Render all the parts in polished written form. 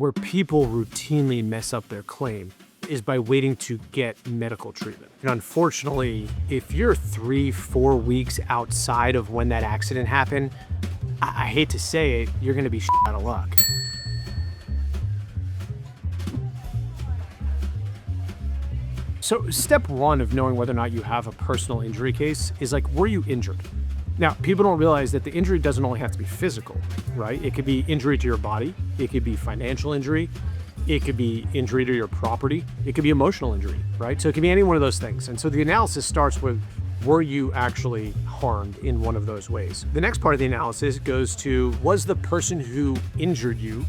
where people routinely mess up their claim is by waiting to get medical treatment. And unfortunately, if you're 3-4 weeks outside of when that accident happened, I hate to say it, you're gonna be out of luck. So step one of knowing whether or not you have a personal injury case is like, were you injured? Now, people don't realize that the injury doesn't only have to be physical, right? It could be injury to your body. It could be financial injury. It could be injury to your property. It could be emotional injury, right? So it could be any one of those things. And so the analysis starts with, were you actually harmed in one of those ways? The next part of the analysis goes to, was the person who injured you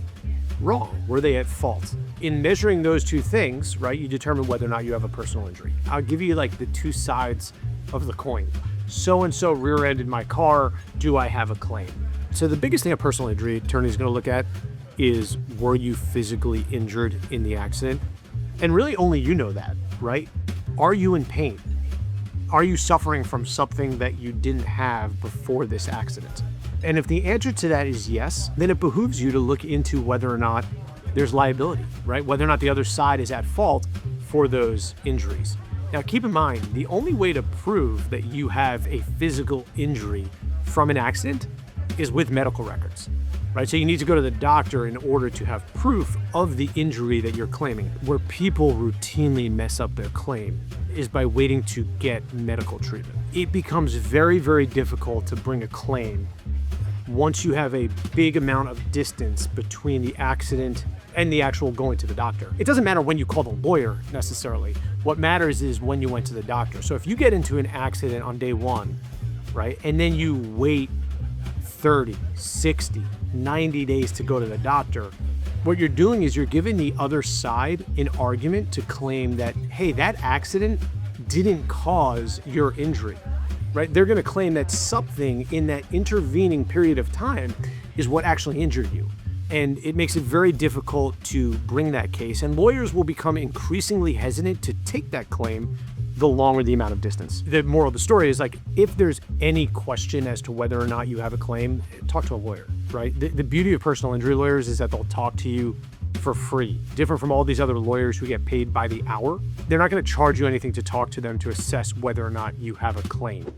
wrong? Were they at fault? In measuring those two things, right, you determine whether or not you have a personal injury. I'll give you like the two sides of the coin. So-and-so rear-ended my car, do I have a claim? So the biggest thing a personal injury attorney is going to look at is, were you physically injured in the accident? And really only you know that, right? Are you in pain? Are you suffering from something that you didn't have before this accident? And if the answer to that is yes, then it behooves you to look into whether or not there's liability, right? Whether or not the other side is at fault for those injuries. Now, keep in mind, the only way to prove that you have a physical injury from an accident is with medical records, right? So you need to go to the doctor in order to have proof of the injury that you're claiming. Where people routinely mess up their claim is by waiting to get medical treatment. It becomes very, very difficult to bring a claim once you have a big amount of distance between the accident and the actual going to the doctor. It doesn't matter when you call the lawyer necessarily. What matters is when you went to the doctor. So if you get into an accident on day one, right, and then you wait 30, 60, 90 days to go to the doctor, what you're doing is you're giving the other side an argument to claim that, hey, that accident didn't cause your injury, right? They're gonna claim that something in that intervening period of time is what actually injured you. And it makes it very difficult to bring that case. And lawyers will become increasingly hesitant to take that claim the longer the amount of distance. The moral of the story is, like, if there's any question as to whether or not you have a claim, talk to a lawyer, right? The beauty of personal injury lawyers is that they'll talk to you for free. Different from all these other lawyers who get paid by the hour. They're not gonna charge you anything to talk to them to assess whether or not you have a claim.